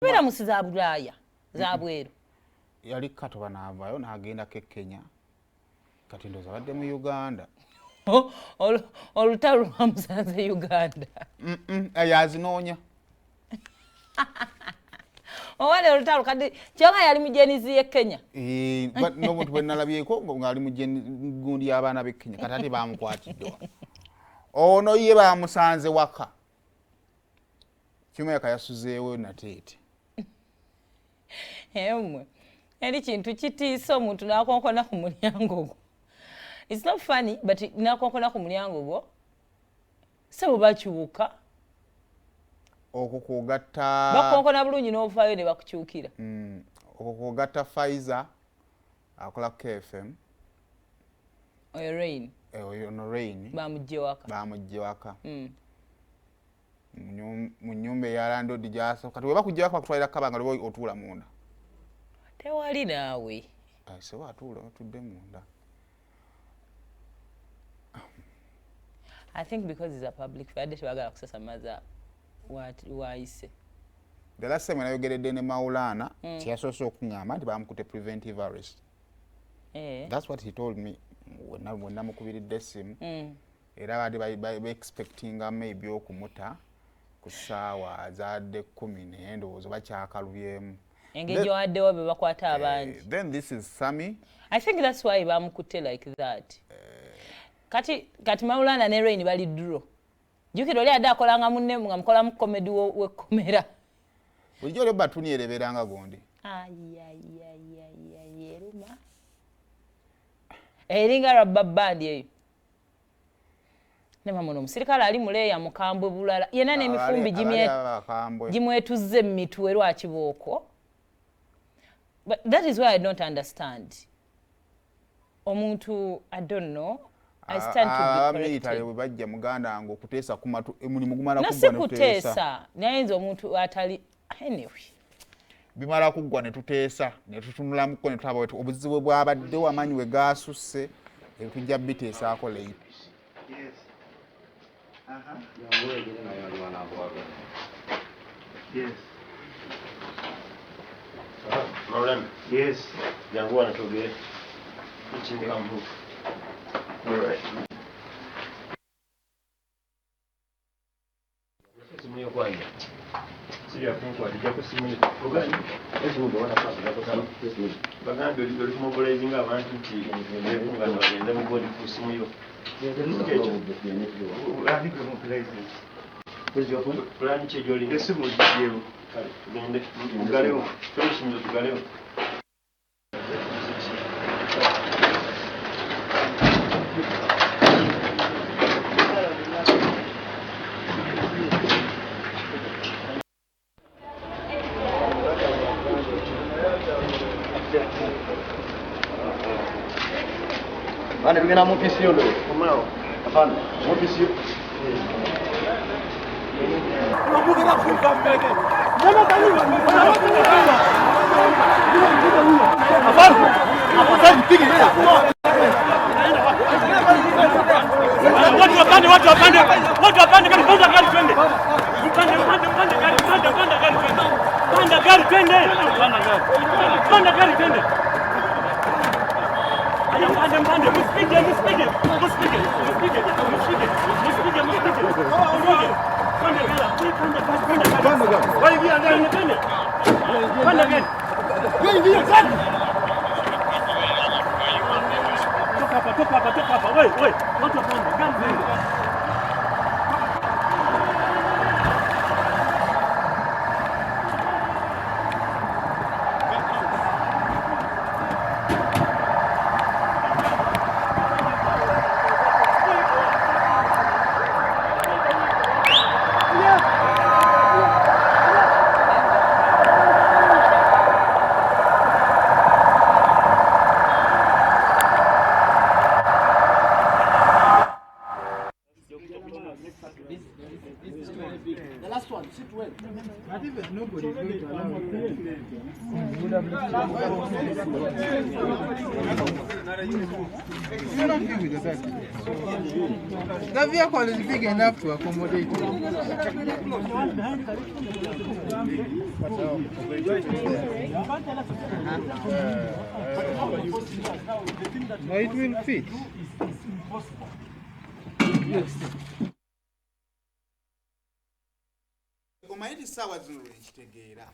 Bera musiza Bulaya za bweru. Yali katoba n'avaayo n'agenda Kenya. Kati ndoza badde mu Uganda. Olutalo lwamusanze Uganda. Yazinoonya. Owale olutalo kati kyonga yali mujenizi ye Kenya. N'omuntu bwe nalabyeko ng'ali mujeni gundi y'abaana b'e Kenya kati ate baamukwatidde. Ono ye baamusanze waka. Kimwe yakayasuzeewo nateete. Emwe. Eri kintu kitiisa omuntu n'akonkona ku mulyango gwo. It's not funny, but n'akonkona ku mulyango gwo. Sebo bakyuka. Okukugatta. Bakonkona bulungi n'ovaayo ne bakukyukira. Okukugatta Pfizer akola KFM. Oyo Rain. Ono Rain. Bamugye waka. Mu nnyumba eya landlord gy'asooka. Kati bwe bakugye waka bakutwalira kabanga lwe otuula munda. Tewali naawe. Sebo atuula otudde munda. I think because it's a public fire, tebagala kusasamaza waayise. The last time nayogeredde ne Maulana, kyasoose okuŋŋamba nti bamukute preventive arrest. That's what he told me when namukubiridde essimu. Era baadde expectinga maybe okumuta ku ssaawa zaadde 10 ndowooza bakyakalubyemu. Engeri waddewo be bakwata abangi. Then this is Sammy. I think that's why bamukute like that. Kati Maulana ne Rain bali duro. Jukira oli adde akolanga munne nga mukola mu comedy we kkomera. Bulijjo oli batuni ereberanga gondi. Yeruma. Eringa rubber band eyo. Ne mamono musirikale ali muleya mukambwe bulala. Yena n'emifumbi gimwetuzze mitwe lwa kibooko. But that is why I don't understand. Omuntu, I don't know. I stand to be corrected. We bajja muganda ngo kuteesa kumatu emulimu gumala kugwa ne tuteesa. Nayenze omuntu atali anyway. Bimala kugwa ne tuteesa ne tutunulamuko ne tulaba wetu obuzibu bwabadde wamanyi we gaasusse tujja biteesaako leero. Yes. Yes. Maulana. Yes. Jangu wanatogea. Ichimkambu. All right. Simu yako haja. Siri afungu alija ku simu yako. Ogani? Ese ndo wana pasa da kutana. Baganda oli mobilizing abantu nti ndefunga no agenda mu body ku simu yo. Uli ku mobilizing. Where's your phone? Plan chejoli. Ese mu diyo. Kale, gende. Ugaleo. Finish mu tugaleo. Vale, venga mu pisio lo. Komao. Afana, mu pisio. Unabuka kufa mbele. Ndio kaniwa. Afana. Afana mpige hela. Watu wapande kani panda gari twende. Panda gari twende. Panda gari twende. Mpande, mspige. Toka hapa. Wewe, watu wapande, gari. The vehicle is big enough to accommodate you. No, it will fit. Omanyi ssaawa zino lwe nkitegeera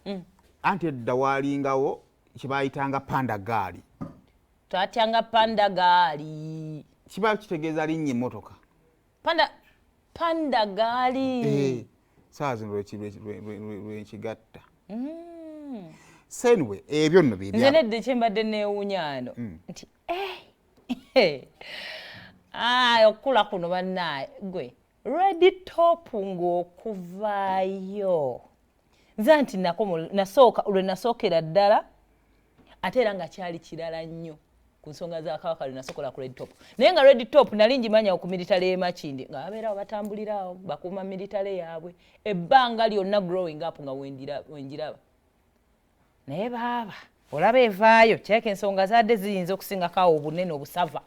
anti edda waalingawo kibayitanga panda gaali. Twatyanga panda gaali. Kiba kitegeeza linnya emmotoka. Panda gaali. Ssaawa zino lwe nkigatta. Senwe ebyo nno bye nze nedde kyembadde neewuunya ano nti okukula kuno bannaaye gwe red top ng'okuvaayo nze nti lwe nasookera ddala ate era nga kyali kirala nnyo ku nsonga za kabaka lwe nasookola ku red top naye nga red top nali ngimanya ku militale y'e Makindye nga babeerawo batambulirawo bakuuma militale yaabwe ebbanga lyonna growing up nga wenjiraba naye baaba olaba evaayo kyeka ensonga zadde ziyinza okusingako obunene obusava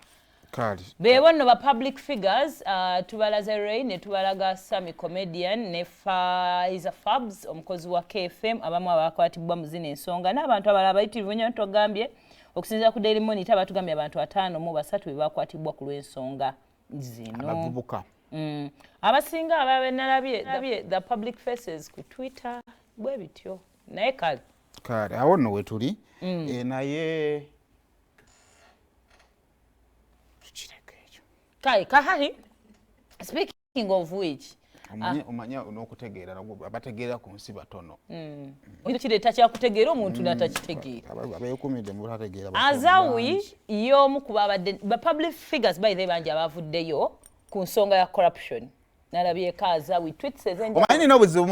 beebo nno ba public figures tubalaze Ray ne tubalaga Sammy comedian ne Faiza Fabs omukozi wa KFM abamu abakwatibwa mu zino ensonga n'abantu abalala abayitirivu nnyo tugambye okusinziira ku Daily Monitor batugambye abantu 5 be bakwatibwa ku lw'ensonga zino abavubuka abasinga ababe nalabye the public faces ku Twitter bwe bityo naye kale awo nno we tuli naye kahari speaking of which omanya n'okutegeera abategeera ku nsi batono ekyo kireeta kyakutegeera omuntu n'atakitegeera abeekuumidde mu batategeera azawi y'omu ku babadde ba public figures by the bangi abavuddeyo ku nsonga ya corruption nalabyeko azawi tweets ezenjawulo omanyi nina obuzibu